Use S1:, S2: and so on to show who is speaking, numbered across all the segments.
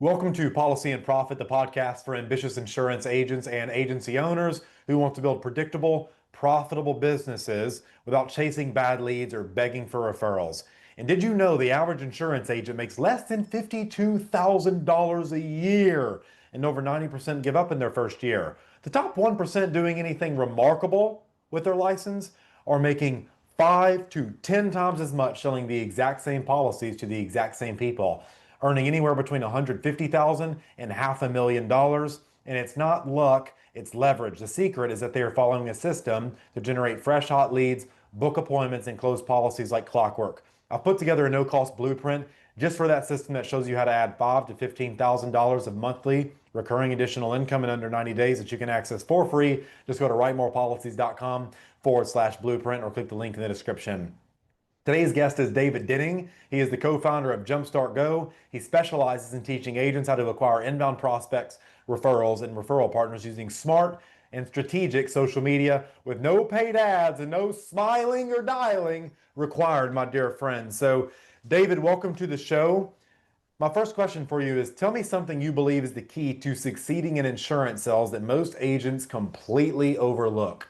S1: Welcome to Policy and Profit, the podcast for ambitious insurance agents and agency owners who want to build predictable, profitable businesses without chasing bad leads or begging for referrals. And did you know the average insurance agent makes less than $52,000 a year, and over 90% give up in their first year? The top 1% doing anything remarkable with their license are making 5 to 10 times as much selling the exact same policies to the exact same people, earning anywhere between 150,000 and $500,000. And it's not luck, it's leverage. The secret is that they are following a system to generate fresh hot leads, book appointments, and close policies like clockwork. I've put together a no-cost blueprint just for that system that shows you how to add $5 to $15,000 of monthly recurring additional income in under 90 days that you can access for free. Just go to writemorepolicies.com/blueprint or click the link in the description. Today's guest is David Denning. He is the co-founder of Jumpstart Go. He specializes in teaching agents how to acquire inbound prospects, referrals, and referral partners using smart and strategic social media with no paid ads and no smiling or dialing required, my dear friends. So, David, welcome to the show. My first question for you is, tell me something you believe is the key to succeeding in insurance sales that most agents completely overlook.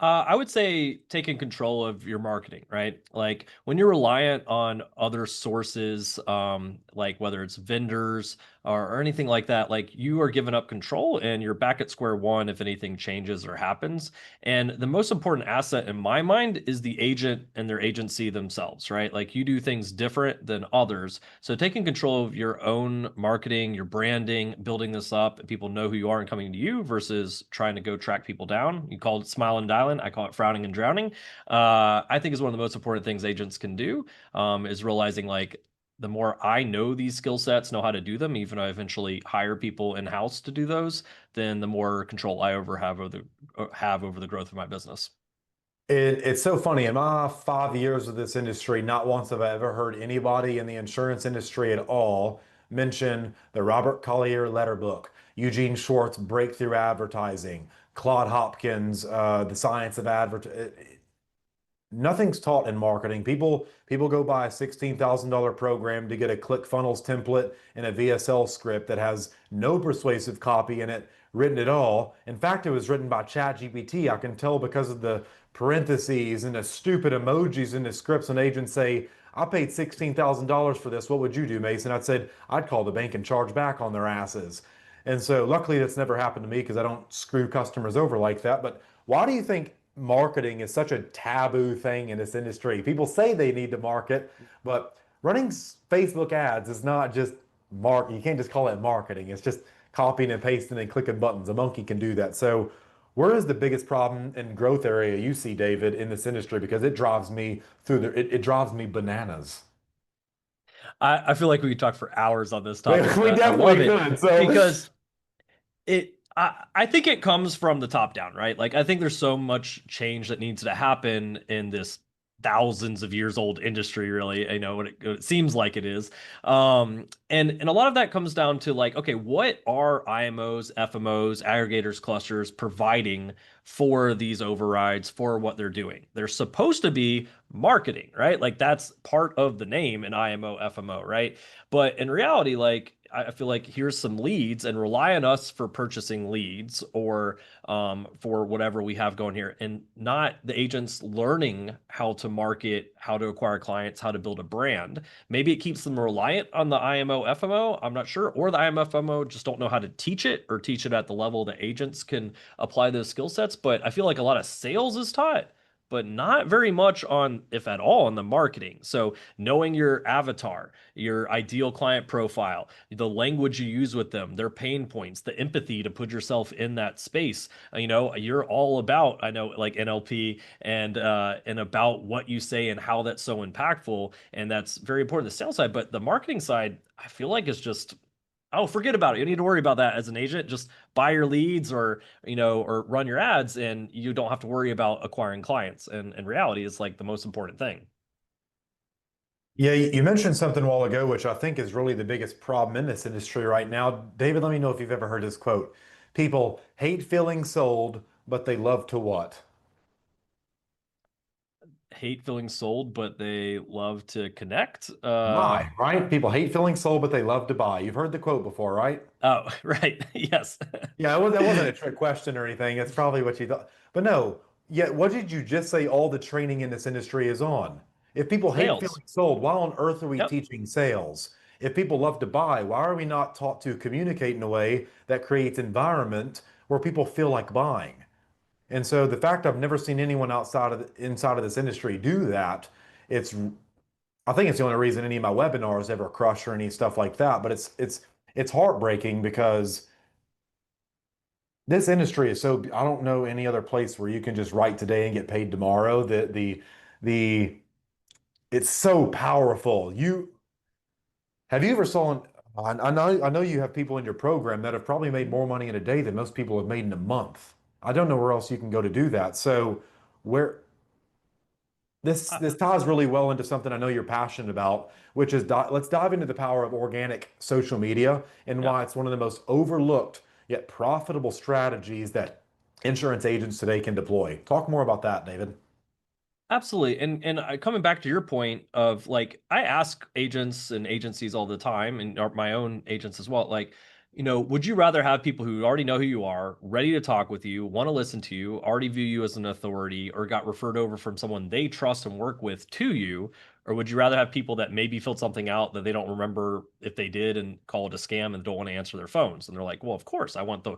S2: I would say taking control of your marketing, right? Like when you're reliant on other sources, like whether it's vendors or anything like that, like you are giving up control and you're back at square one if anything changes or happens. And the most important asset in my mind is the agent and their agency themselves, right? Like you do things different than others. So taking control of your own marketing, your branding, building this up, and people know who you are and coming to you versus trying to go track people down. You call it smile and dialing. I call it frowning and drowning. I think is one of the most important things agents can do, is realizing like the more I know these skill sets, know how to do them, even if I eventually hire people in-house to do those, then the more control I have over the growth of my business.
S1: It's so funny. In my 5 years of this industry, not once have I ever heard anybody in the insurance industry at all mention the Robert Collier letter book, Eugene Schwartz breakthrough advertising, Claude Hopkins, the science of advertising. Nothing's taught in marketing. People go buy a $16,000 program to get a ClickFunnels template and a VSL script that has no persuasive copy in it written at all. In fact, it was written by ChatGPT. I can tell because of the parentheses and the stupid emojis in the scripts. And agents say, "I paid $16,000 for this. What would you do, Mason?" I'd said, "I'd call the bank and charge back on their asses." And so luckily that's never happened to me because I don't screw customers over like that. But why do you think marketing is such a taboo thing in this industry? People say they need to market, but running Facebook ads is not just you can't just call it marketing. It's just copying and pasting and clicking buttons. A monkey can do that. So where is the biggest problem and growth area you see, David, in this industry? Because it drives me it drives me bananas.
S2: I feel like we could talk for hours on this
S1: We
S2: topic, but I love
S1: definitely
S2: it
S1: could. So
S2: because I think it comes from the top down, right? Like I think there's so much change that needs to happen in this thousands of years old industry, really. I know what it seems like it is. And a lot of that comes down to like, okay, what are IMOs, FMOs, aggregators, clusters providing for these overrides for what they're doing? They're supposed to be marketing, right? Like that's part of the name in IMO, FMO, right? But in reality, like I feel like here's some leads and rely on us for purchasing leads or for whatever we have going here, and not the agents learning how to market, how to acquire clients, how to build a brand. Maybe it keeps them reliant on the IMO, FMO. I'm not sure. Or the IMO, FMO just don't know how to teach it or teach it at the level that agents can apply those skill sets. But I feel like a lot of sales is taught, but not very much on, if at all, on the marketing. So knowing your avatar, your ideal client profile, the language you use with them, their pain points, the empathy to put yourself in that space. You're all about, I know, like NLP and about what you say and how that's so impactful, and that's very important. The sales side, but the marketing side, I feel like is just. Oh, forget about it. You don't need to worry about that as an agent. Just buy your leads or run your ads and you don't have to worry about acquiring clients. And in reality, it's like the most important thing.
S1: yeah, you mentioned something a while ago, which I think is really the biggest problem in this industry right now. David, let me know if you've ever heard this quote. People hate feeling sold, but they love to what?
S2: hate feeling sold, but they love to connect.
S1: Buy, right? People hate feeling sold, but they love to buy. You've heard the quote before, right?
S2: Oh, right. Yes.
S1: Yeah, that wasn't a trick question or anything. It's probably what you thought. But no, yeah, what did you just say all the training in this industry is on? If people hate
S2: Sales.
S1: feeling sold, why on earth are we
S2: Yep.
S1: teaching sales? If people love to buy, why are we not taught to communicate in a way that creates environment where people feel like buying? And so the fact I've never seen anyone inside of this industry do that, it's I think it's the only reason any of my webinars ever crush or any stuff like that. But it's heartbreaking because this industry is so I don't know any other place where you can just write today and get paid tomorrow. The it's so powerful. You have you ever saw I know you have people in your program that have probably made more money in a day than most people have made in a month. I don't know where else you can go to do that. So where
S2: I,
S1: this ties really well into something I know you're passionate about, which is let's dive into the power of organic social media and
S2: yep.
S1: why it's one of the most overlooked yet profitable strategies that insurance agents today can deploy. Talk more about that, David.
S2: Absolutely. And coming back to your point of like, I ask agents and agencies all the time, and my own agents as well, like, would you rather have people who already know who you are, ready to talk with you, want to listen to you, already view you as an authority, or got referred over from someone they trust and work with to you? Or would you rather have people that maybe filled something out that they don't remember if they did and call it a scam and don't want to answer their phones? And they're like, well, of course, I want the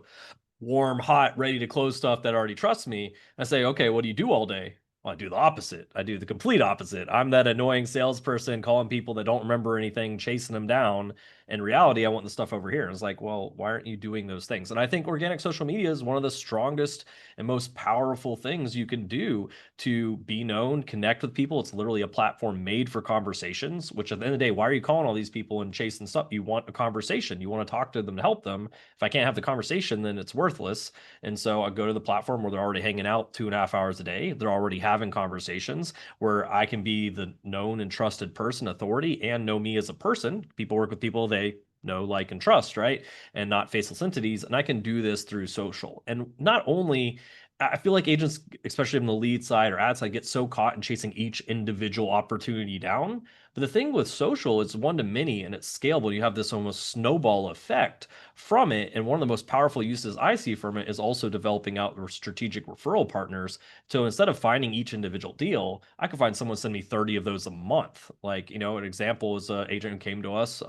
S2: warm, hot, ready to close stuff that already trusts me. I say, okay, what do you do all day? Well, I do the opposite. I do the complete opposite. I'm that annoying salesperson calling people that don't remember anything, chasing them down. In reality, I want the stuff over here. And it's like, well, why aren't you doing those things? And I think organic social media is one of the strongest and most powerful things you can do to be known, connect with people. It's literally a platform made for conversations, which at the end of the day, why are you calling all these people and chasing stuff? You want a conversation. You want to talk to them to help them. If I can't have the conversation, then it's worthless. And so I go to the platform where they're already hanging out 2.5 hours a day. They're already having conversations where I can be the known and trusted person, authority, and know me as a person. People work with people they know, like, and trust, right? And not faceless entities. And I can do this through social. And not only I feel like agents, especially on the lead side or ad side, get so caught in chasing each individual opportunity down. But the thing with social, it's one to many and it's scalable. You have this almost snowball effect from it. And one of the most powerful uses I see from it is also developing out strategic referral partners. So instead of finding each individual deal, I could find someone send me 30 of those a month. Like, an example is an agent who came to us,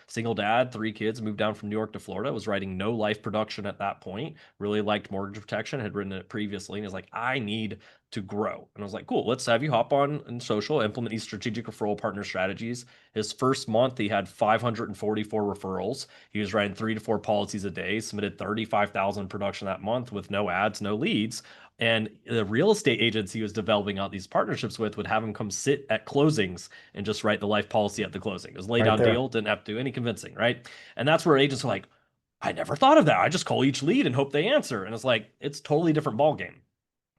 S2: single dad, 3 kids, moved down from New York to Florida, was writing no life production at that point, really liked mortgage protection, had written it previously, and is like, I need to grow. And I was like, cool, let's have you hop on in social, implement these strategic referral partner strategies. His first month, he had 544 referrals. He was writing 3 to 4 policies a day, submitted 35,000 production that month with no ads, no leads. And the real estate agents he was developing out these partnerships with would have him come sit at closings and just write the life policy at the closing. It was lay
S1: Right
S2: down
S1: there.
S2: deal, didn't have to do any convincing, right? And that's where agents are like, I never thought of that. I just call each lead and hope they answer. And it's like, it's totally different ball game.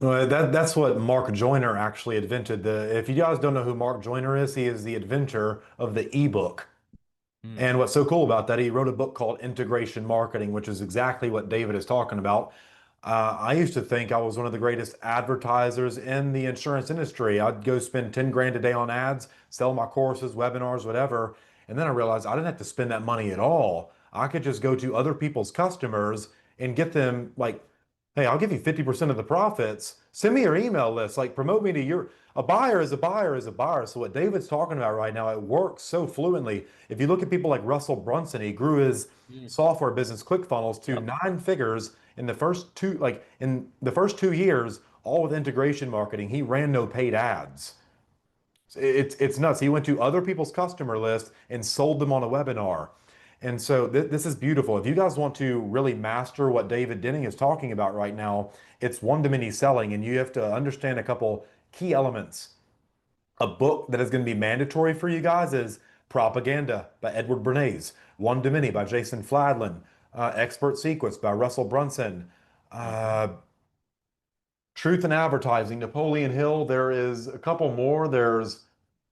S1: Well, that's what Mark Joyner actually invented. If you guys don't know who Mark Joyner is, he is the inventor of the ebook.
S2: Mm,
S1: And what's so cool about that, he wrote a book called Integration Marketing, which is exactly what David is talking about. I used to think I was one of the greatest advertisers in the insurance industry. I'd go spend 10 grand a day on ads, sell my courses, webinars, whatever. And then I realized I didn't have to spend that money at all. I could just go to other people's customers and get them like, hey, I'll give you 50% of the profits. Send me your email list. Like promote me to your a buyer is a buyer is a buyer. So what David's talking about right now, it works so fluently. If you look at people like Russell Brunson, he grew his
S2: mm,
S1: software business ClickFunnels to
S2: yep.
S1: 9 figures in the first 2 years, all with integration marketing. He ran no paid ads. It's nuts. He went to other people's customer list and sold them on a webinar. And so this is beautiful. If you guys want to really master what David Denning is talking about right now, it's one-to-many selling, and you have to understand a couple key elements. A book that is going to be mandatory for you guys is Propaganda by Edward Bernays, One to Many by Jason Fladlin, Expert Secrets by Russell Brunson,
S2: Mhm.
S1: uh, Truth in Advertising, Napoleon Hill. There is a couple more. There's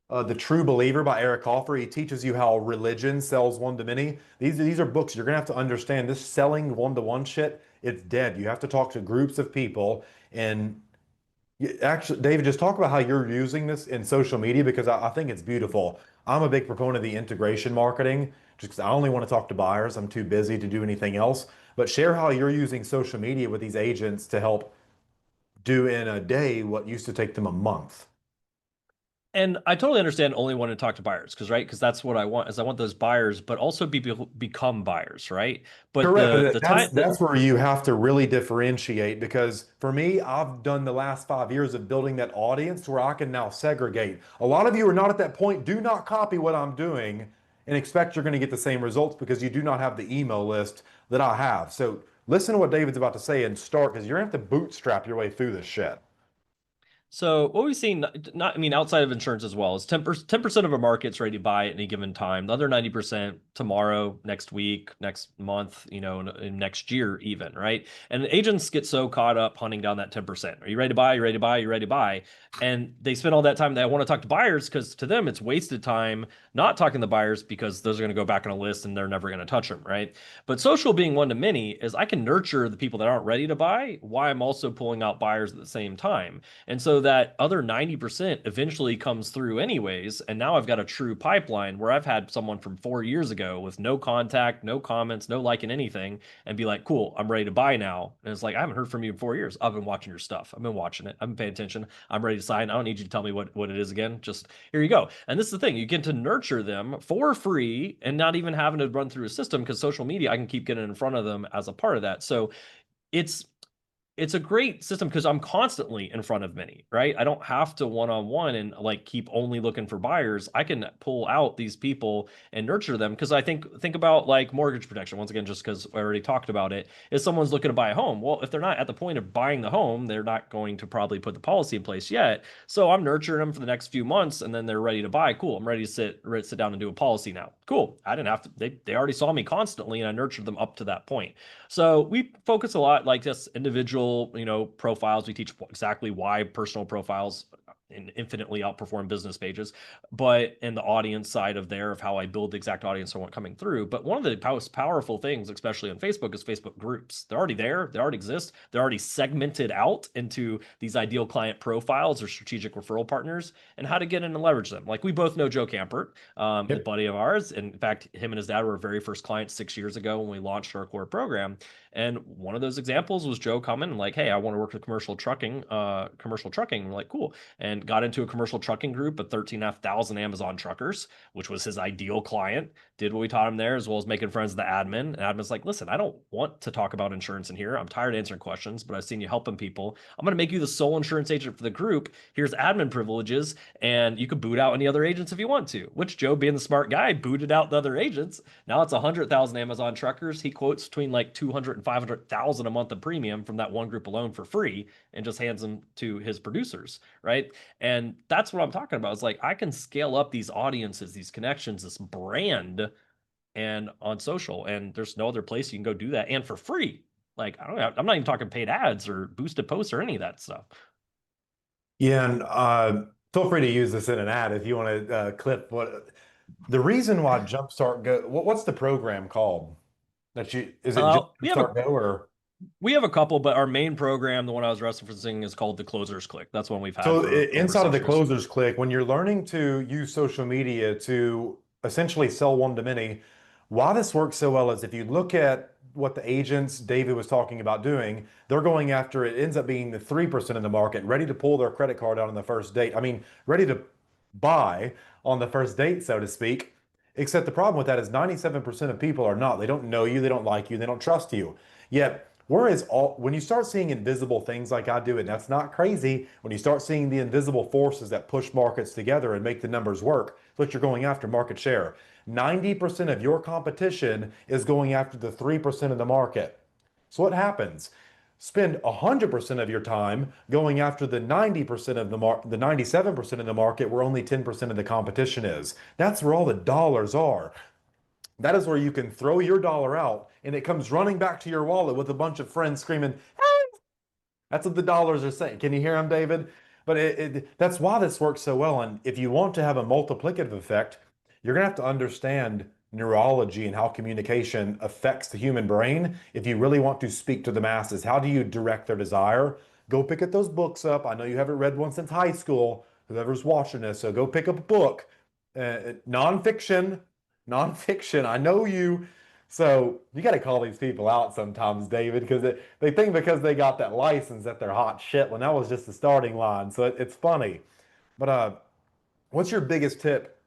S1: The True Believer by Eric Hoffer. He teaches you how religion sells one to many. These are books you're gonna have to understand. This selling one to one shit, it's dead. You have to talk to groups of people and Actually, David, just talk about how you're using this in social media because I think it's beautiful. I'm a big proponent of the integration marketing just because I only want to talk to buyers. I'm too busy to do anything else. But share how you're using social media with these agents to help do in a day what used to take them a month.
S2: And I totally understand only wanting to talk to buyers because right, because that's what I want is I want those buyers, but also become buyers, right? But
S1: Correct,
S2: the
S1: but
S2: the
S1: that's
S2: time that
S1: that's where you have to really differentiate because for me, I've done the last 5 years of building that audience to where I can now segregate. A lot of you are not at that point. Do not copy what I'm doing and expect you're going to get the same results because you do not have the email list that I have. So listen to what David's about to say and start because you're going to have to bootstrap your way through this shit.
S2: So what we've seen, not I mean, outside of insurance as well, is 10% of a market's ready to buy at any given time. The other 90% tomorrow, next week, next month, and next year even, right? And agents get so caught up hunting down that 10%. Are you ready to buy? You ready to buy? You ready to buy? And they spend all that time. They want to talk to buyers because to them it's wasted time not talking to buyers because those are going to go back on a list and they're never going to touch them, right? But social being one to many is I can nurture the people that aren't ready to buy while I'm also pulling out buyers at the same time. And so that other 90% eventually comes through anyways. And now I've got a true pipeline where I've had someone from 4 years ago with no contact, no comments, no liking anything, and be like, cool, I'm ready to buy now. And it's like, I haven't heard from you in 4 years. I've been watching your stuff. I've been watching it. I've been paying attention. I'm ready to sign. I don't need you to tell me what it is again. Just here you go. And this is the thing. You get to nurture them for free and not even having to run through a system because social media, I can keep getting in front of them as a part of that. So it's it's a great system because I'm constantly in front of many, right? I don't have to one-on-one and like keep only looking for buyers. I can pull out these people and nurture them because I think about like mortgage protection once again, just because I already talked about it. If someone's looking to buy a home, well, if they're not at the point of buying the home, they're not going to probably put the policy in place yet. So I'm nurturing them for the next few months, and then they're ready to buy. Cool, I'm ready to sit down and do a policy now. Cool, I didn't have to. They already saw me constantly, and I nurtured them up to that point. So we focus a lot like just individual, profiles. We teach exactly why personal profiles infinitely outperform business pages, but in the audience side of there of how I build the exact audience I want coming through. But one of the most powerful things, especially on Facebook, is Facebook groups. They're already there. They already exist. They're already segmented out into these ideal client profiles or strategic referral partners and how to get in and leverage them. Like we both know Joe Campert, a
S1: Yep.
S2: buddy of ours. And in fact, him and his dad were our very first clients 6 years ago when we launched our core program. And one of those examples was Joe coming and like, hey, I want to work with commercial trucking. We're like, cool. And got into a commercial trucking group of 13,500 Amazon truckers, which was his ideal client. Did what we taught him there, as well as making friends with the admin. And admin's like, listen, I don't want to talk about insurance in here. I'm tired of answering questions, but I've seen you helping people. I'm going to make you the sole insurance agent for the group. Here's admin privileges, and you can boot out any other agents if you want to. Which Joe, being the smart guy, booted out the other agents. Now it's 100,000 Amazon truckers. He quotes between like 200 and 500,000 a month of premium from that one group alone for free and just hands them to his producers, right? And that's what I'm talking about. It's like I can scale up these audiences, these connections, this brand and on social. And there's no other place you can go do that and for free. Like I don't know, I'm not even talking paid ads or boosted posts or any of that stuff.
S1: Yeah, and feel free to use this in an ad if you want to clip what the reason why Jumpstart Go. What's the program called? That you is it just
S2: We have a
S1: Jumpstart Go or
S2: we have a couple, but our main program, the one I was referencing, is called the Closers Click. That's one we've had
S1: so
S2: for over
S1: inside of the
S2: 6 years.
S1: closers click, when you're learning to use social media to essentially sell one to many, why this works so well is if you look at what the agents David was talking about doing, they're going after it ends up being the 3% of the market, ready to pull their credit card out on the first date. I mean, ready to buy on the first date, so to speak. Except the problem with that is 97% of people are not. They don't know you, they don't like you, they don't trust you. Yet, whereas all when you start seeing invisible things like I do, and that's not crazy, when you start seeing the invisible forces that push markets together and make the numbers work, what you're going after, market share. 90% of your competition is going after the 3% of the market. So what happens? Spend 100% of your time going after the 90% of the 97% of the market where only 10% of the competition is. That's where all the dollars are. That is where you can throw your dollar out and it comes running back to your wallet with a bunch of friends screaming, that's what the dollars are saying. Can you hear them, David? But that's why this works so well. And if you want to have a multiplicative effect, you're going to have to understand neurology and how communication affects the human brain. If you really want to speak to the masses, how do you direct their desire? Go pick up those books up. I know you haven't read one since high school, whoever's watching this. So go pick up a book. Nonfiction, nonfiction. I know you. So you got to call these people out sometimes, David, because they think because they got that license that they're hot shit when that was just the starting line. So it's funny. But what's your biggest tip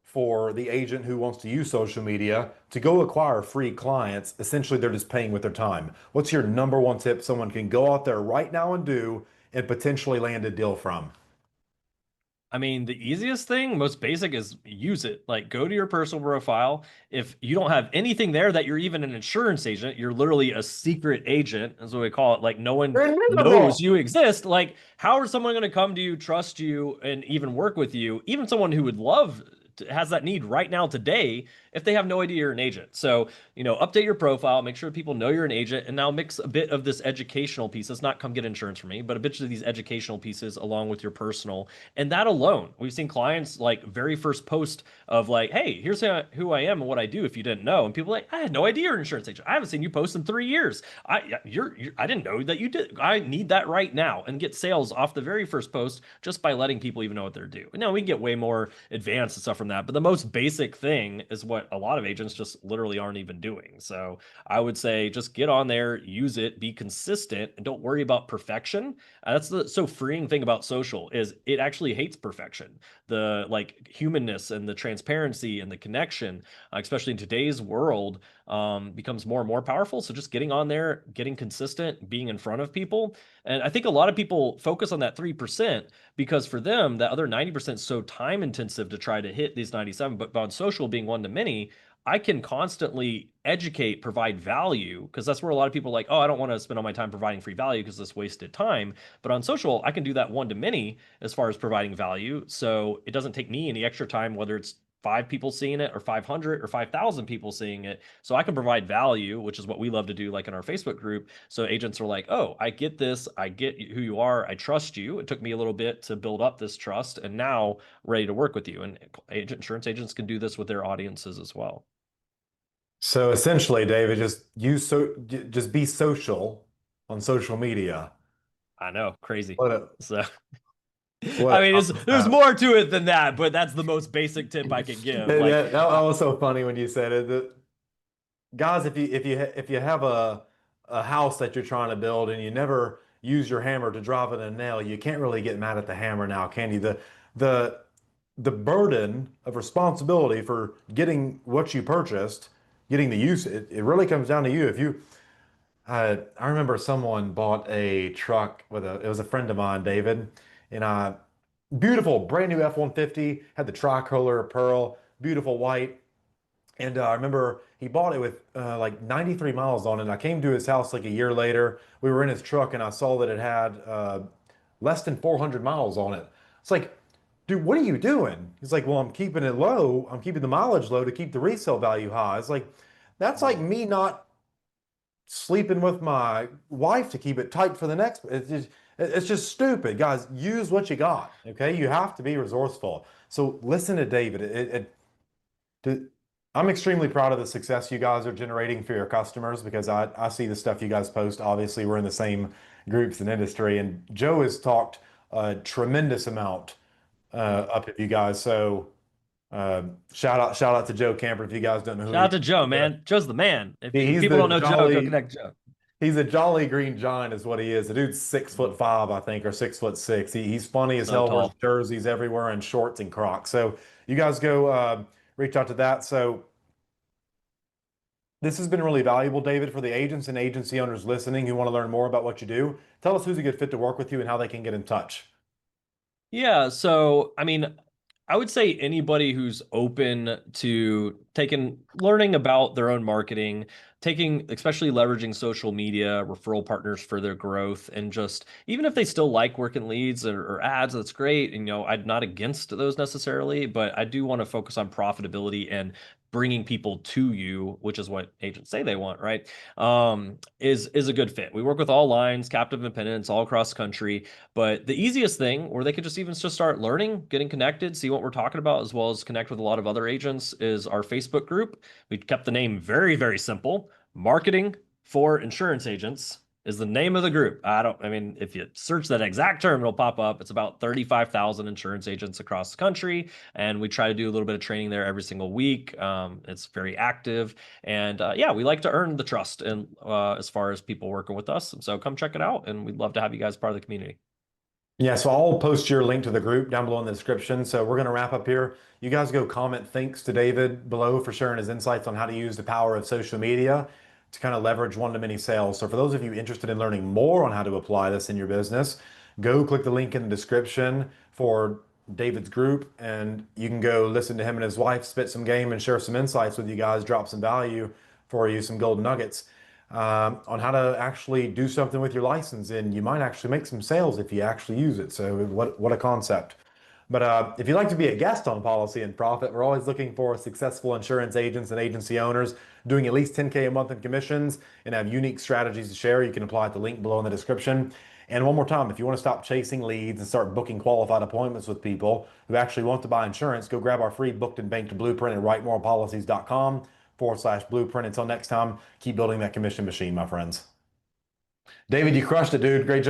S1: for the agent who wants to use social media to go acquire free clients? Essentially, they're just paying with their time. What's your number one tip someone can go out there right now and do and potentially land a deal from?
S2: I mean, the easiest thing, most basic, is use it. Like, go to your personal profile. If you don't have anything there that you're even an insurance agent, you're literally a secret agent, is what we call it. Like, no one
S1: You're
S2: knows
S1: invisible.
S2: you exist. Like, how is someone going to come to you, trust you, and even work with you? Even someone who would love has that need right now today if they have no idea you're an agent. So, update your profile, make sure people know you're an agent, and now mix a bit of this educational piece. Let's not come get insurance from me, but a bit of these educational pieces along with your personal. And that alone, we've seen clients like very first post of like, hey, here's who I am and what I do if you didn't know. And people are like, I had no idea you're an insurance agent. I haven't seen you post in 3 years. I didn't know that you did. I need that right now, and get sales off the very first post just by letting people even know what they're due. Now we can get way more advanced and stuff from that, but the most basic thing is what a lot of agents just literally aren't even doing. So I would say just get on there, use it, be consistent, and don't worry about perfection. That's the so freeing thing about social is it actually hates perfection. The like humanness and the transparency and the connection, especially in today's world, becomes more and more powerful. So just getting on there, getting consistent, being in front of people. And I think a lot of people focus on that 3% because for them, that other 90% is so time intensive to try to hit these 97. But on social, being one to many, I can constantly educate, provide value, because that's where a lot of people are like, oh, I don't want to spend all my time providing free value because it's wasted time. But on social, I can do that one to many as far as providing value. So it doesn't take me any extra time, whether it's 5 people seeing it or 500 or 5,000 people seeing it. So I can provide value, which is what we love to do, like in our Facebook group. So agents are like, oh, I get this. I get who you are. I trust you. It took me a little bit to build up this trust, and now ready to work with you. And insurance agents can do this with their audiences as well.
S1: So essentially, David, just be social on social media.
S2: I know, crazy.
S1: What a
S2: So,
S1: what
S2: I
S1: a
S2: mean, there's
S1: concept.
S2: more to it than that, but that's the most basic tip I could give. Like,
S1: That was so funny when you said it. Guys, if you have a house that you're trying to build and you never use your hammer to drive in a nail, you can't really get mad at the hammer now, can you? The the burden of responsibility for getting what you purchased, getting the use, it really comes down to you. If you I remember someone bought a truck it was a friend of mine, David, and beautiful brand new F-150, had the tricolor pearl, beautiful white. And I remember he bought it with like 93 miles on it. And I came to his house like a year later. We were in his truck and I saw that it had less than 400 miles on it. It's like, dude, what are you doing? He's like, well, I'm keeping it low. I'm keeping the mileage low to keep the resale value high. It's like, that's like me not sleeping with my wife to keep it tight for the next. It's just stupid. Guys, use what you got. Okay. You have to be resourceful. So listen to David. To, I'm extremely proud of the success you guys are generating for your customers because I see the stuff you guys post. Obviously, we're in the same groups and industry, and Joe has talked a tremendous amount up at you guys. So shout out to Joe Camper if you guys don't know who
S2: shout
S1: he
S2: out
S1: is.
S2: to Joe, man. Joe's the man. If
S1: He's
S2: people
S1: the
S2: don't know Joe, go
S1: jolly
S2: connect Joe.
S1: he's a jolly green giant is what he is. The dude's 6'5", I think, or 6'6". He's funny as
S2: So
S1: hell. Wears
S2: tall.
S1: jerseys everywhere and shorts and Crocs. So you guys go reach out to that. So this has been really valuable, David, for the agents and agency owners listening who want to learn more about what you do. Tell us who's a good fit to work with you and how they can get in touch.
S2: Yeah, so I mean, I would say anybody who's open to learning about their own marketing, especially leveraging social media, referral partners for their growth, and just even if they still like working leads or ads, that's great. And I'm not against those necessarily, but I do want to focus on profitability and bringing people to you, which is what agents say they want, right? Is a good fit. We work with all lines, captive independents, all across the country. But the easiest thing, or they could just start learning, getting connected, see what we're talking about, as well as connect with a lot of other agents, is our Facebook group. We kept the name very, very simple. Marketing for Insurance Agents is the name of the group. I mean, if you search that exact term, it'll pop up. It's about 35,000 insurance agents across the country. And we try to do a little bit of training there every single week. It's very active. And yeah, we like to earn the trust and as far as people working with us. So come check it out. And we'd love to have you guys part of the community.
S1: Yeah, so I'll post your link to the group down below in the description. So we're going to wrap up here. You guys go comment thanks to David below for sharing his insights on how to use the power of social media to kind of leverage one-to-many sales. So for those of you interested in learning more on how to apply this in your business, go click the link in the description for David's group, and you can go listen to him and his wife spit some game and share some insights with you guys, drop some value for you, some golden nuggets on how to actually do something with your license, and you might actually make some sales if you actually use it. So what a concept. But if you'd like to be a guest on Policy and Profit, we're always looking for successful insurance agents and agency owners doing at least 10K a month in commissions and have unique strategies to share. You can apply at the link below in the description. And one more time, if you want to stop chasing leads and start booking qualified appointments with people who actually want to buy insurance, go grab our free booked and banked blueprint at writemorepolicies.com/blueprint. Until next time, keep building that commission machine, my friends. David, you crushed it, dude. Great job.